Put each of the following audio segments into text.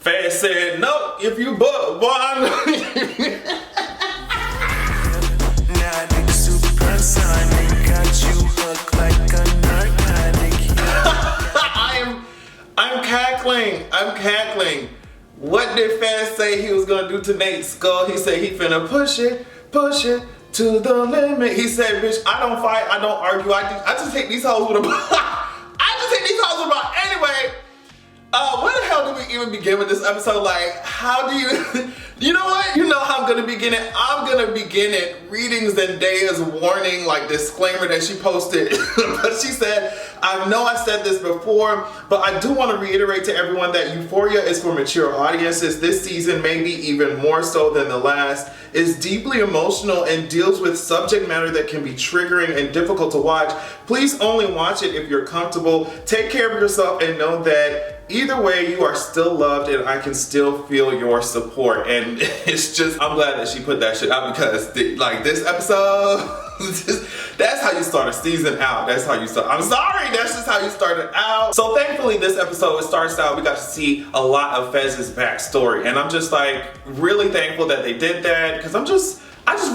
Faz said, no, if you book, boy, I'm Now nigga super sonic, got you hooked like a narcotic. I'm cackling. What did Faz say he was gonna do to Nate's skull? He said he finna push it to the limit. He said, bitch, I don't fight, I don't argue, I just hit these hoes with a I just hit these hoes with a ball. Anyway, where the hell do we even begin with this episode? Like, how do you, you know what? You know how I'm gonna begin it? I'm gonna begin it reading Zendaya's warning, like disclaimer that she posted. But she said, I know I said this before, but I do want to reiterate to everyone that Euphoria is for mature audiences. This season, maybe even more so than the last, is deeply emotional and deals with subject matter that can be triggering and difficult to watch. Please only watch it if you're comfortable. Take care of yourself and know that either way, you are still loved and I can still feel your support. And it's just, I'm glad that she put that shit out because like this episode, that's how you start a season out. That's how you start. I'm sorry, that's just how you started out. So thankfully this episode, it starts out, we got to see a lot of Fez's backstory. And I'm just like really thankful that they did that because I just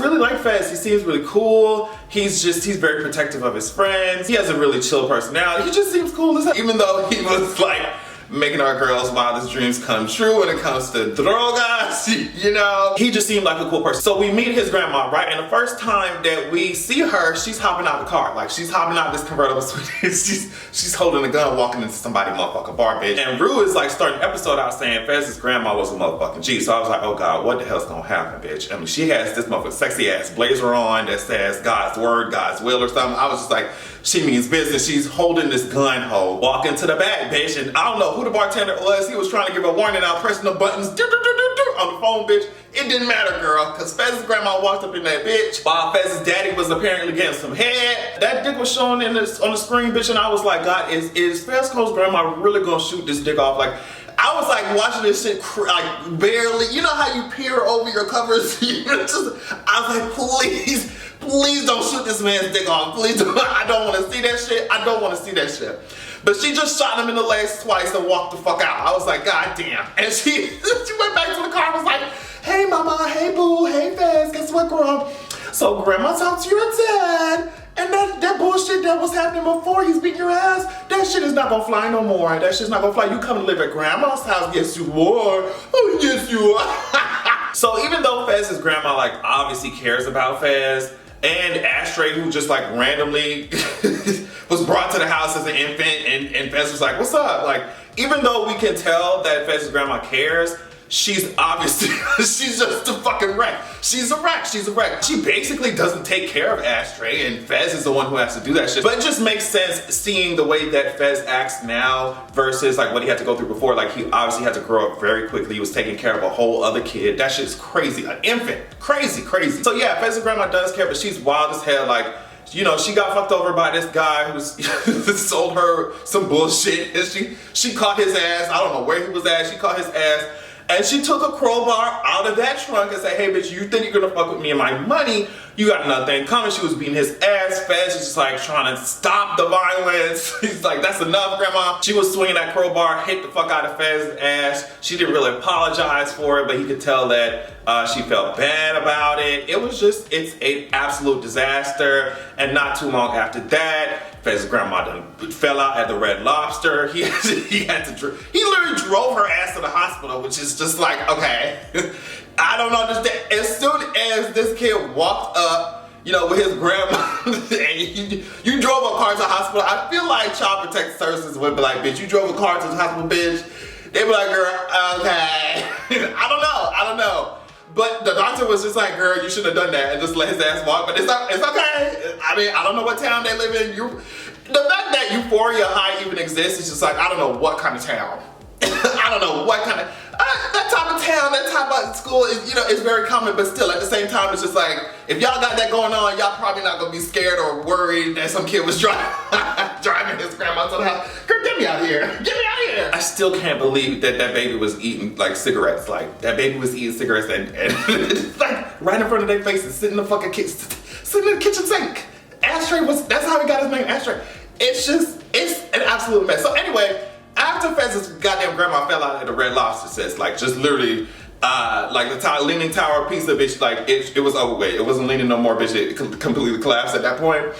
really like Fez. He seems really cool. He's very protective of his friends. He has a really chill personality. He just seems cool as hell. Even though he was like making our girls' wildest dreams come true when it comes to drogas, you know. He just seemed like a cool person. So we meet his grandma, right? And the first time that we see her, she's hopping out the car. Like, she's hopping out this convertible suite. she's holding a gun, walking into somebody motherfucking bar, bitch. And Rue is like starting the episode out saying Fez's grandma was a motherfucking G. So I was like, oh God, what the hell's gonna happen, bitch? I mean, she has this motherfucking sexy ass blazer on that says God's word, God's will or something. I was just like, she means business. She's holding this gun hoe, walking to the back, bitch. And I don't know who the bartender was. He was trying to give a warning out, pressing the buttons on the phone, bitch. It didn't matter, girl, because Fez's grandma walked up in that bitch while Fez's daddy was apparently getting some head. That dick was showing on the screen, bitch, and I was like, God, is Fez Cole's grandma really gonna shoot this dick off? Like, I was like watching this shit like barely. You know how you peer over your covers? I was like, please don't shoot this man's dick off. Please don't. I don't want to see that shit. I don't want to see that shit. But she just shot him in the legs twice and walked the fuck out. I was like, God damn. And she went back to the car and was like, hey mama, hey boo, hey Fez, guess what, girl? So grandma talked to your dad. And that bullshit that was happening before he's beating your ass, that shit is not gonna fly no more. That shit's not gonna fly. You come to live at grandma's house, yes you are. Oh, yes you are. So even though Fez's grandma like obviously cares about Fez, and Ashtray, who just like randomly was brought to the house as an infant, and Fez was like, what's up? Like, even though we can tell that Fez's grandma cares, she's obviously, she's just a fucking wreck. She's a wreck. She basically doesn't take care of Ashtray, and Fez is the one who has to do that shit. But it just makes sense seeing the way that Fez acts now versus like what he had to go through before. Like, he obviously had to grow up very quickly. He was taking care of a whole other kid. That shit's crazy. An infant. Crazy. So yeah, Fez's grandma does care, but she's wild as hell. Like, you know, she got fucked over by this guy who sold her some bullshit, and she caught his ass. I don't know where he was at. She caught his ass. And she took a crowbar out of that trunk and said, hey bitch, you think you're gonna fuck with me and my money? You got nothing coming. She was beating his ass. Fez is just like trying to stop the violence. He's like, that's enough, grandma. She was swinging that crowbar, hit the fuck out of Fez's ass. She didn't really apologize for it, but he could tell that she felt bad about it. It was just, it's an absolute disaster. And not too long after that, Fez's grandma done fell out at the Red Lobster. He literally drove her ass to the hospital, which is just like, okay. I don't understand. As soon as this kid walked up, you know, with his grandma, and you drove a car to the hospital, I feel like Child Protective Services would be like, bitch, you drove a car to the hospital, bitch. They'd be like, girl, okay. I don't know. But the doctor was just like, girl, you shouldn't have done that and just let his ass walk. But it's okay. I mean, I don't know what town they live in. The fact that Euphoria High even exists is just like, I don't know what kind of town. I don't know what kind of, that type of town, that type of school is, you know, it's very common, but still at the same time, it's just like, if y'all got that going on, y'all probably not gonna be scared or worried that some kid was driving his grandma to the house. Girl, get me out of here. Get me out of here. I still can't believe that baby was eating like cigarettes. Like, that baby was eating cigarettes and like right in front of their faces, sitting in the fucking sitting in the kitchen sink. Ashtray that's how he got his name, Ashtray. It's an absolute mess. So anyway, after Fez's goddamn grandma fell out at the Red Lobster, sis, like just literally, like the Leaning Tower Pizza, bitch, like it was over with. It wasn't leaning no more, bitch. It completely collapsed at that point.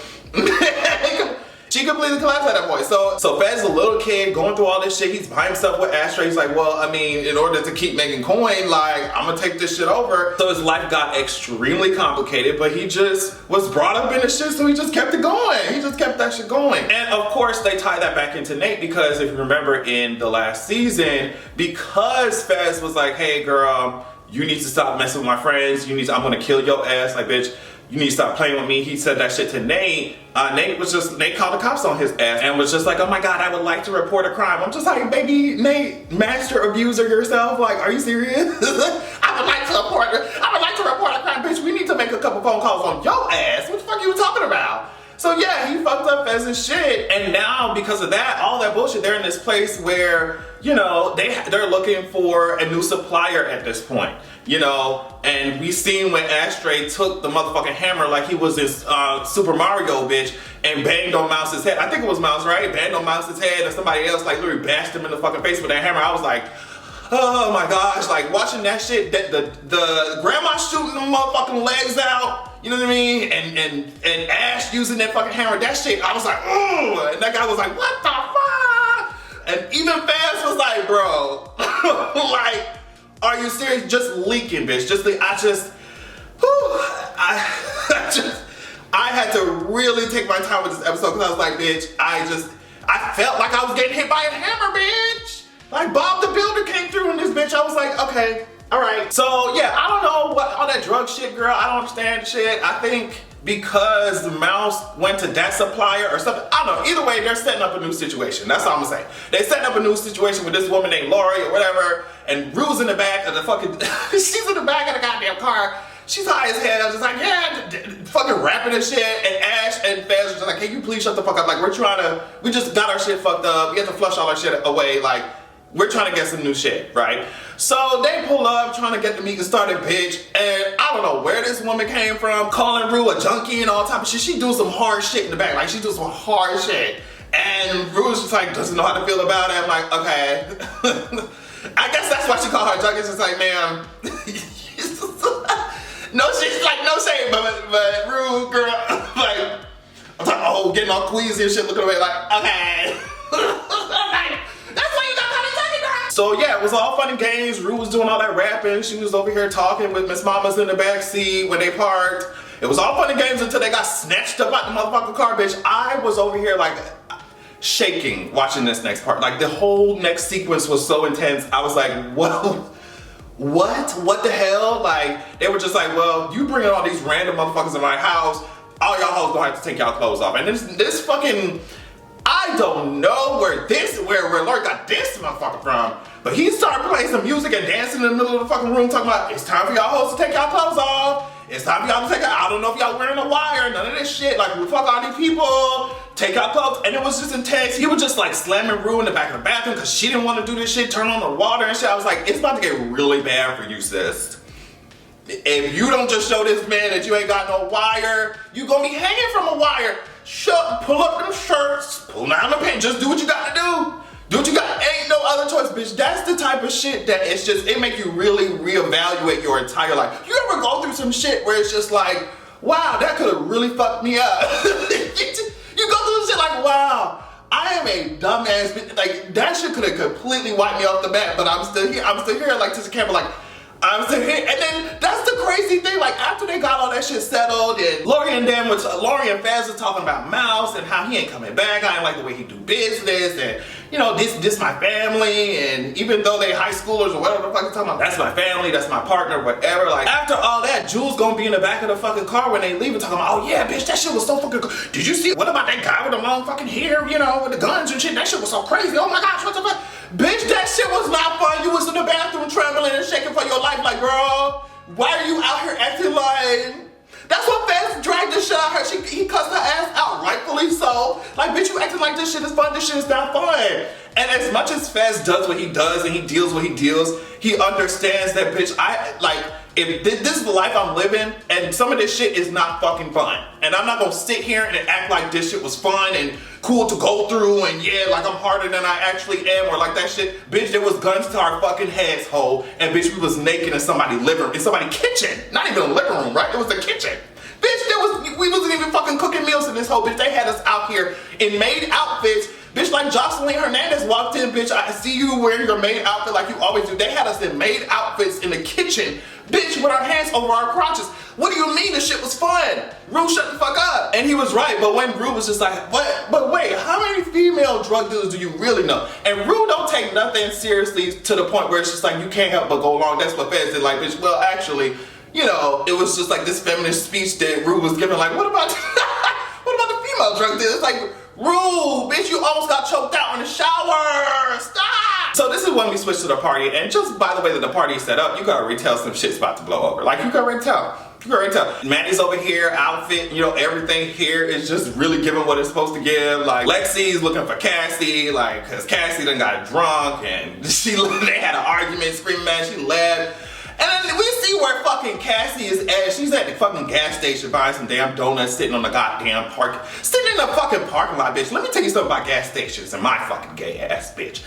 She completely collapsed at that point. So Fez, a little kid, going through all this shit. He's by himself with Ashtray. He's like, well, I mean, in order to keep making coin, like, I'm gonna take this shit over. So his life got extremely complicated, but he just was brought up in this shit, so he just kept it going. He just kept that shit going. And of course, they tie that back into Nate, because if you remember in the last season, because Fez was like, hey, girl, you need to stop messing with my friends. I'm gonna kill your ass, like, bitch. You need to stop playing with me. He said that shit to Nate. Nate called the cops on his ass and was just like, oh my God, I would like to report a crime. I'm just like, baby, Nate, master abuser yourself. Like, are you serious? I would like to report a crime, bitch. We need to make a couple phone calls on your ass. What the fuck are you talking about? So yeah, he fucked up Fez's shit. And now because of that, all that bullshit, they're in this place where, you know, they're looking for a new supplier at this point. You know, and we seen when Ashtray took the motherfucking hammer like he was this Super Mario bitch and banged on Mouse's head. I think it was Mouse, right? Banged on Mouse's head, and somebody else like literally bashed him in the fucking face with that hammer. I was like, oh my gosh, like watching that shit, the grandma shooting the motherfucking legs out, you know what I mean? And Ash using that fucking hammer, that shit, I was like, oh, and that guy was like, what the fuck? And even Faz was like, bro, like, are you serious? Just leaking, bitch. I had to really take my time with this episode because I was like, bitch, I felt like I was getting hit by a hammer, bitch. Like Bob the Builder came through in this bitch. I was like, okay, all right. So yeah, I don't know what all that drug shit, girl. I don't understand the shit. I think because the Mouse went to that supplier or something, I don't know. Either way, they're setting up a new situation. That's all I'm gonna say. They're setting up a new situation with this woman named Lori or whatever, and Rue's in the back of the fucking, she's in the back of the goddamn car. She's high as hell, just like, yeah, fucking rapping and shit. And Ash and Fez are just like, can you please shut the fuck up? Like, we just got our shit fucked up. We have to flush all our shit away. Like, we're trying to get some new shit, right? So they pull up, trying to get the meeting started, bitch. And I don't know where this woman came from, calling Rue a junkie and all type of shit. She do some hard shit in the back. Like, she do some hard shit. And Rue's just like, doesn't know how to feel about it. I'm like, okay. I guess that's why she called her junkie. It's just like, ma'am. No, she's like, no shame, but Rue, girl, like, I'm talking, oh, getting all queasy and shit, looking away like, okay. That's why you got caught a junkie, girl. So yeah, it was all fun and games. Rue was doing all that rapping. She was over here talking with Miss Mama's in the back seat when they parked. It was all fun and games until they got snatched up out the motherfucking car, bitch. I was over here like shaking watching this next part. Like the whole next sequence was so intense. I was like, whoa. What the hell? Like, they were just like, well, you bringing all these random motherfuckers in my house, all y'all hoes gonna have to take y'all clothes off. And this fucking, I don't know where Lord got this motherfucker from, but he started playing some music and dancing in the middle of the fucking room talking about, it's time for y'all hoes to take y'all clothes off. It's time for y'all to take out, I don't know if y'all wearing a wire, none of this shit. Like, we fuck all these people, take out clothes. And it was just intense. He was just like slamming Rue in the back of the bathroom because she didn't want to do this shit, turn on the water and shit. I was like, it's about to get really bad for you, sis. If you don't just show this man that you ain't got no wire, you gonna be hanging from a wire. Pull up them shirts, pull down the pants, just do what you gotta do. Do what you got, ain't no other choice, bitch. That's the type of shit that it's just, it make you really reevaluate your entire life. You ever go through some shit where it's just like, wow, that could have really fucked me up. You go through shit like, wow, I am a dumbass bitch. Like, that shit could have completely wiped me off the map, but I'm still here, like, to the camera, like, I'm still here. And then that's the crazy thing, like after they got all that shit settled and Lori and Faz was talking about Mouse and how he ain't coming back. I ain't like the way he do business and you know, this my family, and even though they high schoolers or whatever the fuck you're talking about, that's my family, that's my partner, whatever. Like after all that, Jules gonna be in the back of the fucking car when they leave and talking about, oh yeah, bitch, that shit was so fucking cool. Did you see, what about that guy with the long fucking hair, you know, with the guns and shit? That shit was so crazy. Oh my gosh, what the fuck? Bitch, that shit was not fun. You was in the bathroom trembling and shaking for your life like, girl, why are you out here acting like... That's what Fez dragged the shit out of her. He cussed her ass out, rightfully so. Like, bitch, you acting like this shit is fun. This shit is not fun. And as much as Fez does what he does and he deals what he deals, he understands that, bitch, if this is the life I'm living, and some of this shit is not fucking fun. And I'm not gonna sit here and act like this shit was fun and cool to go through and yeah, like I'm harder than I actually am, or like that shit. Bitch, there was guns to our fucking heads, ho, and bitch, we was naked in somebody's living room, in somebody's kitchen. Not even a living room, right? It was the kitchen. Bitch, we wasn't even fucking cooking meals in this whole bitch. They had us out here in maid outfits. Bitch, like Jocelyn Hernandez walked in, bitch, I see you wearing your maid outfit like you always do. They had us in maid outfits in the kitchen, bitch, with our hands over our crotches. What do you mean this shit was fun? Rue, shut the fuck up. And he was right, but when Rue was just like, what? But wait, how many female drug dealers do you really know? And Rue don't take nothing seriously to the point where it's just like, you can't help but go along. That's what Fez did, like, bitch, well, actually, you know, it was just like this feminist speech that Rue was giving, like, what about the female drug dealers? It's like, Rue, bitch, you almost got choked out in the shower. Stop! So this is when we switch to the party, and just by the way that the party is set up, you gotta already tell some shit's about to blow over. Like, you can already tell. You can already tell. Maddie's over here, outfit, you know, everything here is just really giving what it's supposed to give. Like, Lexi's looking for Cassie, like, cause Cassie done got drunk, and they had an argument, screaming at, she left. And then we see where fucking Cassie is at. She's at the fucking gas station buying some damn donuts, sitting on the goddamn sitting in the fucking parking lot, bitch. Let me tell you something about gas stations and my fucking gay ass, bitch.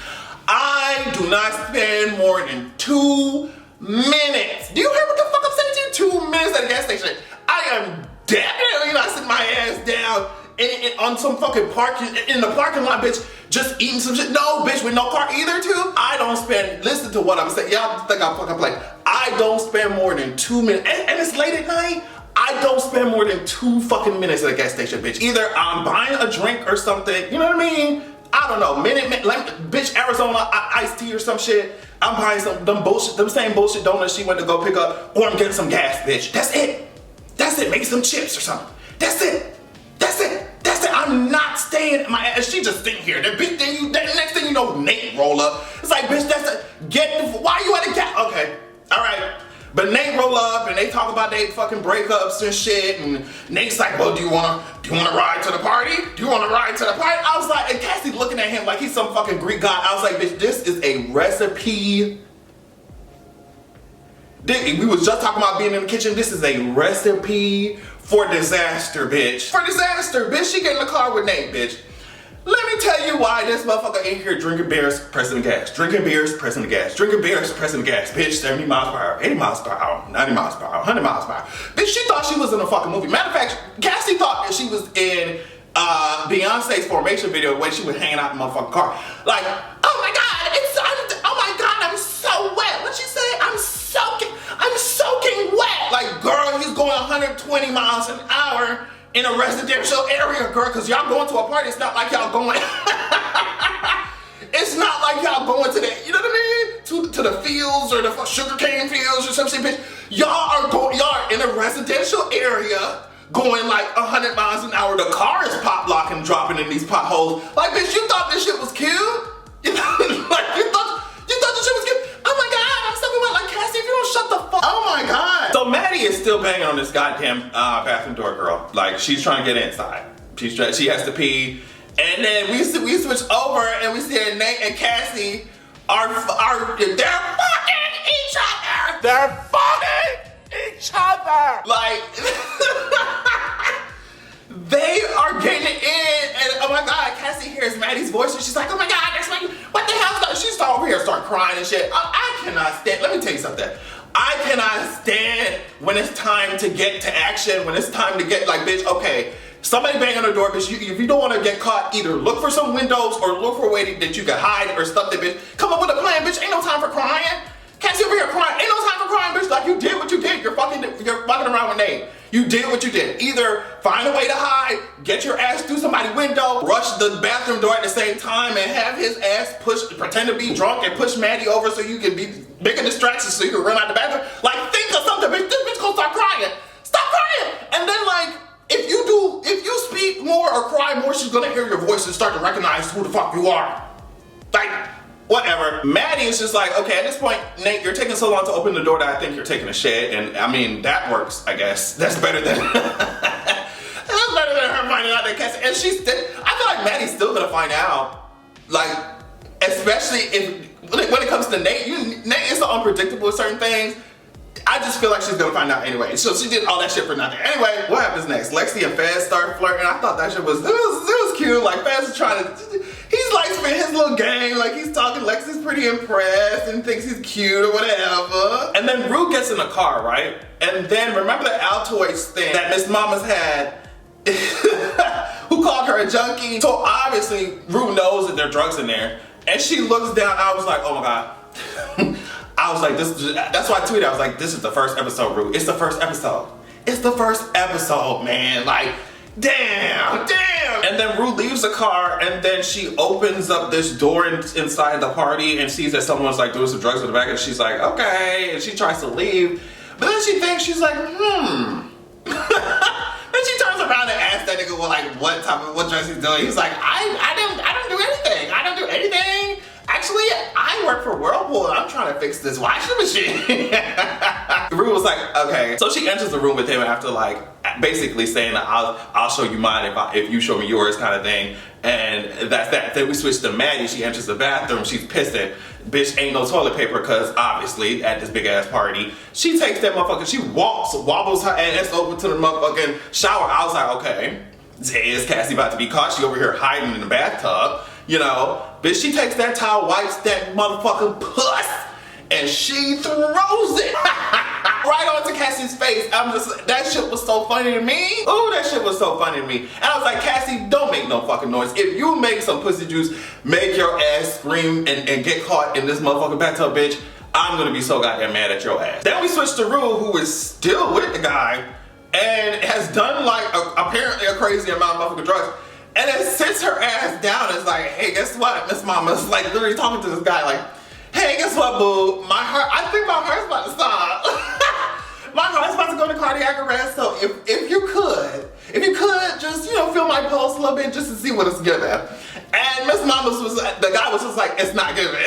I do not spend more than 2 minutes. Do you hear what the fuck I'm saying to you? 2 minutes at a gas station. I am definitely not sitting my ass down on some fucking parking, in the parking lot, bitch, just eating some shit. No, bitch, with no car either, too. I don't spend, listen to what I'm saying. Y'all think I'm fucking playing. I don't spend more than 2 minutes, and it's late at night. I don't spend more than 2 fucking minutes at a gas station, bitch. Either I'm buying a drink or something, you know what I mean? I don't know, bitch, Arizona iced tea or some shit. I'm buying them same bullshit donuts she went to go pick up, or I'm getting some gas, bitch. That's it. That's it. Maybe some chips or something. That's it. That's it. That's it. I'm not staying in my ass. She just sitting here. The next thing you know, Nate roll up. It's like, bitch, that's it. Why you at the gas? Okay, all right. But Nate roll up and they talk about their fucking breakups and shit. And Nate's like, well, do you wanna ride to the party? Do you wanna ride to the party? I was like, and Cassie looking at him like he's some fucking Greek god. I was like, bitch, this is a recipe. We was just talking about being in the kitchen. This is a recipe for disaster, bitch. For disaster, bitch. She get in the car with Nate, bitch. Let me tell you why this motherfucker ain't here drinking beers, pressing the gas. Drinking beers, pressing the gas. Drinking beers, pressing the gas. Bitch, 70 miles per hour, 80 miles per hour, 90 miles per hour, 100 miles per hour. Bitch, she thought she was in a fucking movie. Matter of fact, Cassie thought that she was in Beyonce's Formation video when she was hanging out in the motherfucking car. Like, oh my God, I'm so wet. What'd she say? I'm soaking wet. Like, girl, he's going 120 miles an hour in a residential area, girl, because y'all going to a party. It's not like y'all going, it's not like y'all going to the, you know what I mean? To the fields or the sugarcane fields or some shit, bitch. Y'all are in a residential area going like 100 miles an hour. The car is pop locking, dropping in these potholes. Like, bitch, you thought this shit was cute? You know, like, you thought this shit was cute? Oh my God, I'm so wet. Like, Cassie, if you don't shut the fuck. Oh my God. So Maddie is still banging on this goddamn bathroom door, girl. Like, she's trying to get inside. She has to pee. And then we switch over and we see that Nate and Cassie they're fucking each other. They're fucking each other. Like, they are getting it in, and oh my God, Cassie hears Maddie's voice and she's like, oh my God, that's like, what the hell? She's over here, start crying and shit. I cannot stand, let me tell you something. I cannot stand when it's time to get to action, when it's time to get like, bitch, okay, somebody bang on the door, bitch, if you don't want to get caught, either look for some windows or look for a way that you can hide or stuff that, bitch. Come up with a plan, bitch, ain't no time for crying. Cassie over here crying, ain't no time for crying, bitch. Like, you did what you did, you're fucking around with Nate. You did what you did. Either find a way to hide, get your ass through somebody's window, rush the bathroom door at the same time and have his ass pretend to be drunk and push Maddie over so you can be making distractions so you can run out the bathroom. Like, think of something, bitch. This bitch gonna start crying. Stop crying! And then, like, if you speak more or cry more, she's gonna hear your voice and start to recognize who the fuck you are. Like, whatever. Maddie is just like, okay, at this point, Nate, you're taking so long to open the door that I think you're taking a shit. And I mean, that works, I guess. That's better than finding out that Cassie, and I feel like Maddie's still gonna find out. Like, especially when it comes to Nate, Nate is so unpredictable with certain things. I just feel like she's gonna find out anyway. So she did all that shit for nothing. Anyway, what happens next? Lexi and Fez start flirting. I thought that shit was, it was cute. Like, Fez is trying to, he's like spitting his little game. Like, he's talking, Lexi's pretty impressed and thinks he's cute or whatever. And then Rue gets in the car, right? And then remember the Altoids thing that Miss Mama's had, who called her a junkie? So obviously, Rue knows that there are drugs in there. And she looks down, I was like, oh my God. I was like, that's why I tweeted, I was like, this is the first episode, Rue. It's the first episode. It's the first episode, man. Like, damn. And then Rue leaves the car and then she opens up this door inside the party and sees that someone's like doing some drugs in the back and she's like, okay. And she tries to leave. But then she thinks, she's like, Then she turns around and asks that nigga, well, like, what drugs he's doing. He's like, I don't do anything. I don't do anything. Actually, I work for Whirlpool and I'm trying to fix this washing machine. Rue was like, okay. So she enters the room with him after like basically saying that I'll show you mine if you show me yours kind of thing. And that's that. Then we switch to Maddie. She enters the bathroom. She's pissing. Bitch, ain't no toilet paper because obviously at this big ass party, she takes that motherfucker. She wobbles her ass over to the motherfucking shower. I was like, okay, is Cassie about to be caught? She over here hiding in the bathtub. You know, bitch, she takes that towel, wipes that motherfucking puss, and she throws it right onto Cassie's face. That shit was so funny to me. Ooh, that shit was so funny to me. And I was like, Cassie, don't make no fucking noise. If you make some pussy juice, make your ass scream and get caught in this motherfucking bathtub, bitch, I'm gonna be so goddamn mad at your ass. Then we switch to Rue, who is still with the guy and has done like apparently a crazy amount of motherfucking drugs. And then sits her ass down and is like, hey, guess what, Miss Mama's like literally talking to this guy like, hey, guess what, boo? I think my heart's about to stop. My heart's about to go into cardiac arrest, so if you could just, you know, feel my pulse a little bit just to see what it's giving. And Miss Mama's the guy was just like, it's not giving.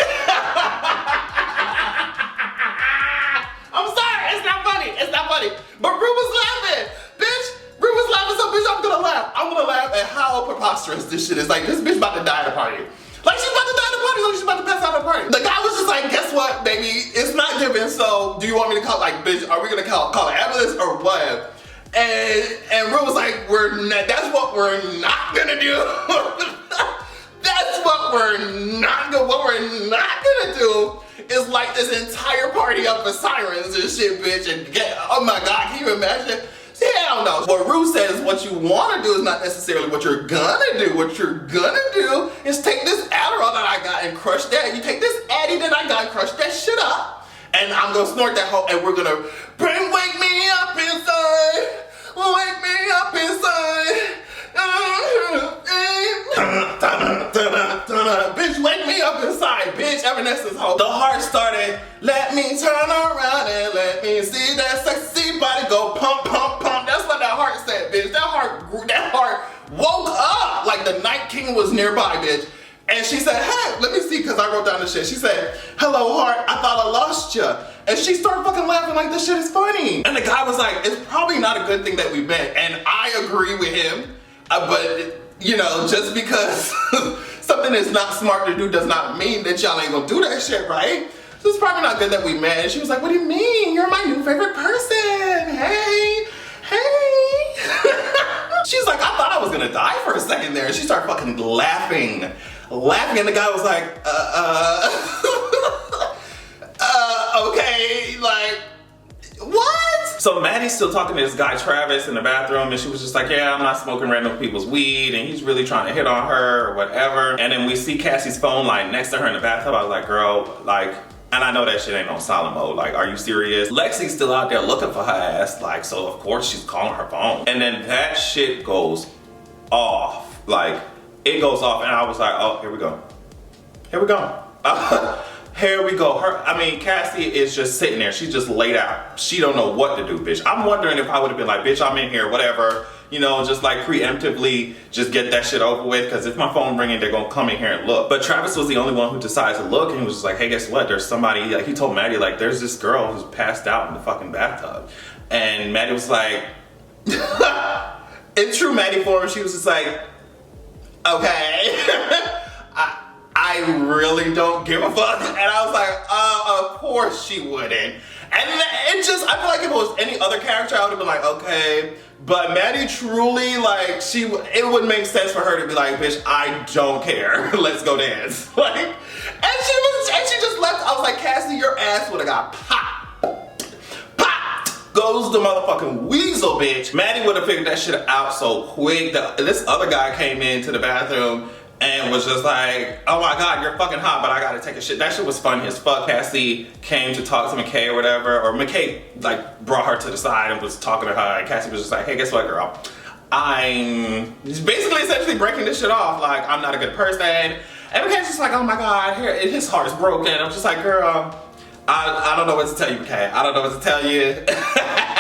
I'm sorry, it's not funny. But Rue was laughing, bitch. Rue was laughing, so bitch, I'm gonna laugh at how preposterous this shit is. Like, this bitch about to die at a party. Like, she's about to die at a party, like she's about to pass out at a party. The guy was just like, guess what, baby? It's not giving, so do you want me to call, like, bitch, are we gonna call an ambulance or what? And Rue was like, that's what we're not gonna do. That's what we're not gonna do is light this entire party up with sirens and shit, bitch, and oh my God, can you imagine? Hell no. What Rue says what you want to do is not necessarily what you're gonna do. What you're gonna do is take this Adderall that I got and crush that. You take this Addy that I got and crush that shit up. And I'm gonna snort that whole, and we're gonna wake me up inside. Wake me up inside. Bitch, wake me up inside, bitch. Evanescence hoe. The heart started, let me turn around and let me see that sexy body go pump, pump, pump. That's what that heart said, bitch. That heart woke up like the Night King was nearby, bitch. And she said, hey, let me see, because I wrote down the shit. She said, hello, heart, I thought I lost you. And she started fucking laughing like this shit is funny. And the guy was like, it's probably not a good thing that we met. And I agree with him. But, you know, just because something is not smart to do does not mean that y'all ain't gonna do that shit, right? So it's probably not good that we met. And she was like, what do you mean? You're my new favorite person. Hey. She's like, I thought I was gonna die for a second there. And she started fucking laughing. And the guy was like, okay, like, what? So Maddie's still talking to this guy Travis in the bathroom, and she was just like, yeah, I'm not smoking random people's weed, and he's really trying to hit on her or whatever. And then we see Cassie's phone like next to her in the bathtub. I was like, girl, like, and I know that shit ain't on silent mode. Like, are you serious? Lexi's still out there looking for her ass. Like, so of course she's calling her phone. And then that shit goes off. Like, it goes off, and I was like, oh, here we go. Here we go. Cassie is just sitting there. She's just laid out. She don't know what to do, bitch. I'm wondering if I would have been like, bitch, I'm in here, whatever. You know, just like preemptively just get that shit over with. Because if my phone ringing, they're going to come in here and look. But Travis was the only one who decided to look. And he was just like, hey, guess what? There's somebody, like he told Maddie, like, there's this girl who's passed out in the fucking bathtub. And Maddie was like, in true Maddie form, she was just like, okay. I really don't give a fuck. And I was like, of course she wouldn't. And it just, I feel like if it was any other character, I would have been like, okay. But Maddie truly, like, it would make sense for her to be like, bitch, I don't care. Let's go dance. Like, and she just left. I was like, Cassie, your ass would have got popped. Popped goes the motherfucking weasel, bitch. Maddie would have figured that shit out so quick. This other guy came into the bathroom and was just like, oh my God, you're fucking hot, but I gotta take a shit. That shit was funny as fuck. Cassie came to talk to Mckay or whatever, or Mckay like brought her to the side and was talking to her, and Cassie was just like, hey, guess what, girl? I'm basically essentially breaking this shit off. Like, I'm not a good person. And Mckay's just like, oh my God, his heart is broken. I'm just like, girl, I don't know what to tell you, Mckay. I don't know what to tell you.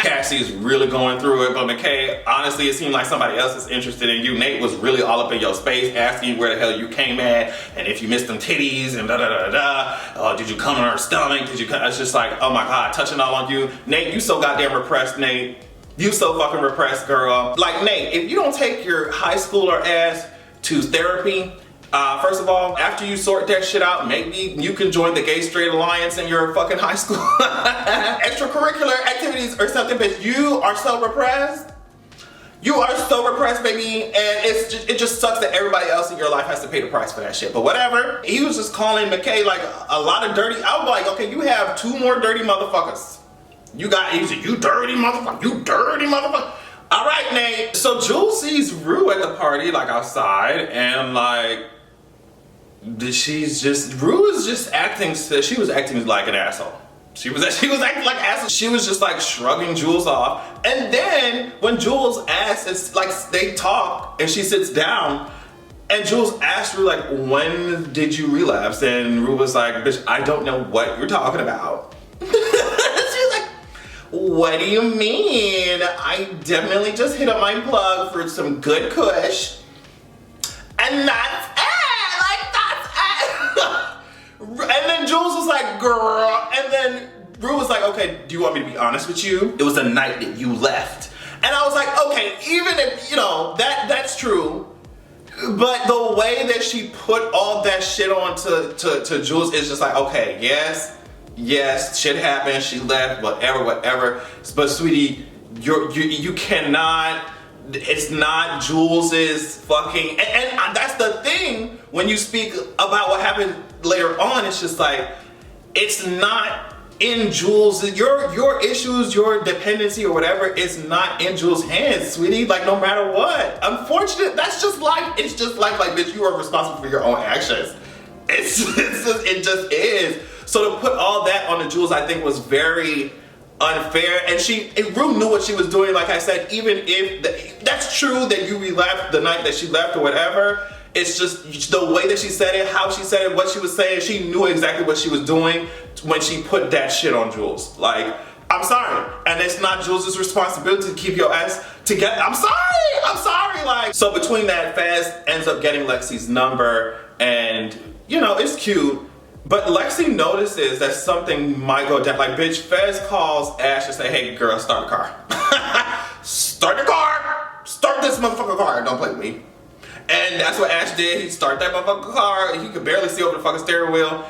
Cassie is really going through it, but Mckay, honestly, it seemed like somebody else is interested in you. Nate was really all up in your space, asking where the hell you came at, and if you missed them titties, and da-da-da-da-da. Did you come on her stomach? Did you come? It's just like, oh my God, touching all on you. Nate, you so goddamn repressed, Nate. You so fucking repressed, girl. Like, Nate, if you don't take your high schooler ass to therapy, first of all, after you sort that shit out, maybe you can join the Gay Straight Alliance in your fucking high school. Extracurricular activities or something, but you are so repressed. You are so repressed, baby, and it just sucks that everybody else in your life has to pay the price for that shit, but whatever. He was just calling Mckay like a lot of dirty. I was like, okay, you have 2 more dirty motherfuckers. You dirty motherfucker, you dirty motherfucker. All right, Nate. So Jules sees THRU at the party, like outside, and like, THRU is just acting, she was acting like an asshole. She was acting like an asshole. She was just like shrugging Jules off. And then when Jules asks, it's like they talk and she sits down and Jules asked THRU like, when did you relapse? And THRU was like, bitch, I don't know what you're talking about. She's like, what do you mean? I definitely just hit up my plug for some good kush. And that's it. And then Jules was like, girl. And then THRU was like, okay, do you want me to be honest with you? It was the night that you left. And I was like, okay, even if, you know, that's true. But the way that she put all that shit on to Jules is just like, okay, yes, shit happened, she left, whatever. But sweetie, you cannot, it's not Jules's fucking, and that's the thing when you speak about what happened later on, it's just like, it's not in Jules, your issues, your dependency or whatever is not in Jules' hands, sweetie, like no matter what. Unfortunate, that's just life, it's just life, like bitch, you are responsible for your own actions. It just is. So to put all that on the Jules, I think was very unfair, and THRU knew what she was doing. Like I said, even if that's true that you relapsed the night that she left or whatever, it's just the way that she said it, how she said it, what she was saying, she knew exactly what she was doing when she put that shit on Jules. Like, I'm sorry, and it's not Jules' responsibility to keep your ass together. I'm sorry, like. So between that, Faz ends up getting Lexi's number, and you know, it's cute. But Lexi notices that something might go down. Like, bitch, Fez calls Ash and say, hey, girl, start the car. Start the car. Start this motherfucking car. Don't play with me. And that's what Ash did. He started that motherfucking car. He could barely see over the fucking steering wheel.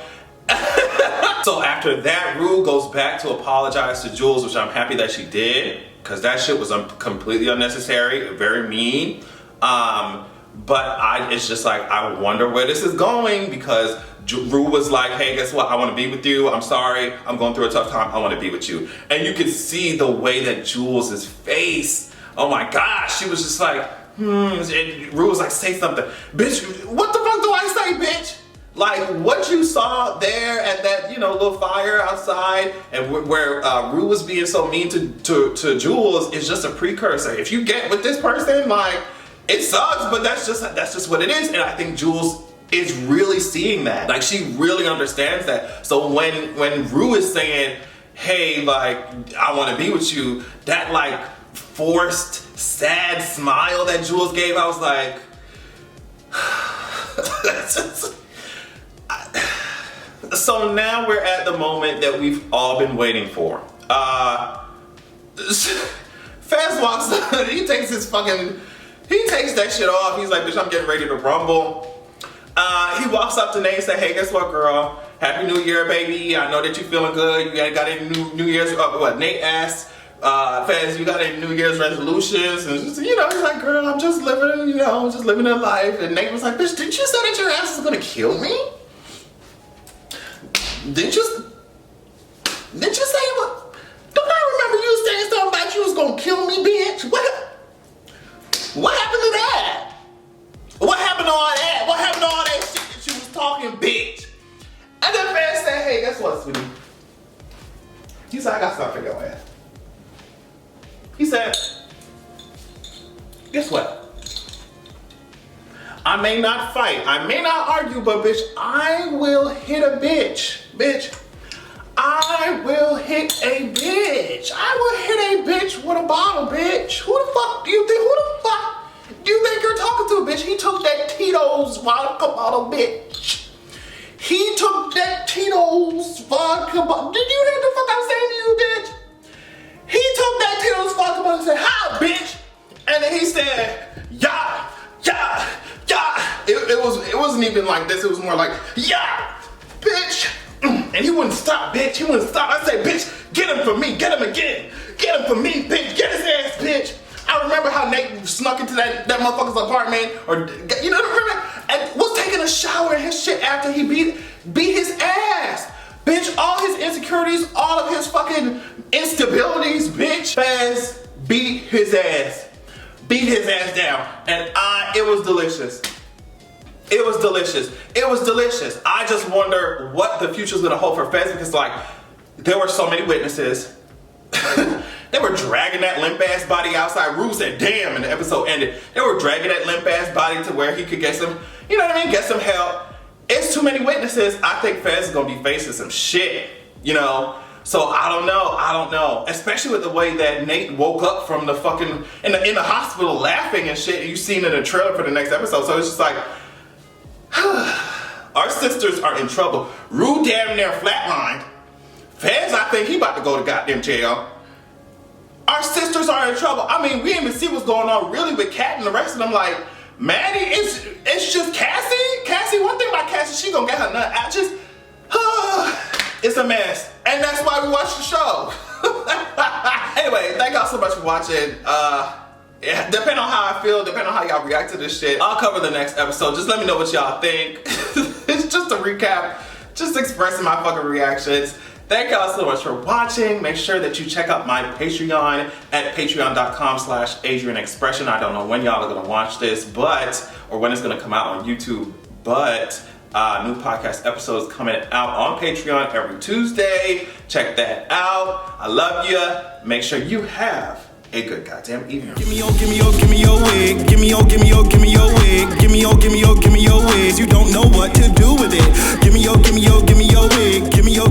So after that, THRU goes back to apologize to Jules, which I'm happy that she did, because that shit was completely unnecessary, very mean. But it's just like, I wonder where this is going, because THRU was like, hey, guess what? I want to be with you. I'm sorry. I'm going through a tough time. I want to be with you. And you could see the way that Jules' face, oh my gosh, she was just like, and THRU was like, say something. Bitch, what the fuck do I say, bitch? Like, what you saw there at that, you know, little fire outside, and where THRU was being so mean to Jules is just a precursor. If you get with this person, like, it sucks, but that's just what it is. And I think Jules is really seeing that. Like, she really understands that. So when THRU is saying, hey, like, I want to be with you, that like forced sad smile that Jules gave, I was like, so now we're at the moment that we've all been waiting for. Faz walks up, he takes his fucking He takes that shit off. He's like, bitch, I'm getting ready to rumble. He walks up to Nate and says, hey, guess what, girl? Happy New Year, baby. I know that you feeling good. You got any New Year's, what? Nate asked, Fez, you got any New Year's resolutions? And just, you know, he's like, girl, I'm just living, you know, just living a life. And Nate was like, bitch, didn't you say that your ass is gonna kill me? Didn't you say what? Don't I remember you saying something about you was gonna kill me, bitch? What happened to that? What happened to all that? What happened to all that shit that you was talking, bitch? And then Fez said, hey, guess what, sweetie? He said, I got something for your ass. He said, guess what? I may not fight, I may not argue, but bitch, I will hit a bitch. Bitch, I will hit a bitch. I will hit a bitch with a bottle, bitch. Who the fuck do you think you're talking to, bitch? He took that Tito's vodka bottle, bitch. He took that Tito's vodka bottle. Did you hear the fuck I'm saying to you, bitch? He took that Tito's vodka bottle and said, hi, bitch. And then he said, yeah. It wasn't even like this. It was more like, yeah, bitch. And he wouldn't stop, bitch. He wouldn't stop. I said, bitch, get him for me. Get him again. Get him for me, bitch. Get his ass, bitch. I remember how Nate snuck into that motherfucker's apartment, or you know, remember, and was taking a shower and his shit after he beat his ass. Bitch, all his insecurities, all of his fucking instabilities, bitch. Fez beat his ass. Beat his ass down. And it was delicious. It was delicious. It was delicious. I just wonder what the future's gonna hold for Fez, because like, there were so many witnesses. They were dragging that limp ass body outside. Rue said, damn, and the episode ended. They were dragging that limp ass body to where he could get some, you know what I mean, get some help. It's too many witnesses. I think Fez is gonna be facing some shit, you know? So I don't know. Especially with the way that Nate woke up from the fucking, in the hospital laughing and shit. You've seen in the trailer for the next episode. So it's just like, our sisters are in trouble. Rue damn near flatlined. Fez, I think he about to go to goddamn jail. Our sisters are in trouble. I mean, we didn't even see what's going on really with Kat and the rest of them. Like, Maddie, it's just Cassie. Cassie, one thing about Cassie, she gonna get her nut out. Just, it's a mess. And that's why we watch the show. Anyway, thank y'all so much for watching. Yeah, depending on how I feel, depending on how y'all react to this shit, I'll cover the next episode. Just let me know what y'all think. It's just a recap, just expressing my fucking reactions. Thank y'all so much for watching. Make sure that you check out my Patreon at patreon.com/AdrianExpression. I don't know when y'all are gonna watch this, or when it's gonna come out on YouTube, but new podcast episodes coming out on Patreon every Tuesday. Check that out. I love you. Make sure you have a good goddamn evening. Give me your wig. Give me your wig. Give me your wigs. You don't know what to do with it. Give me your wig. Give me your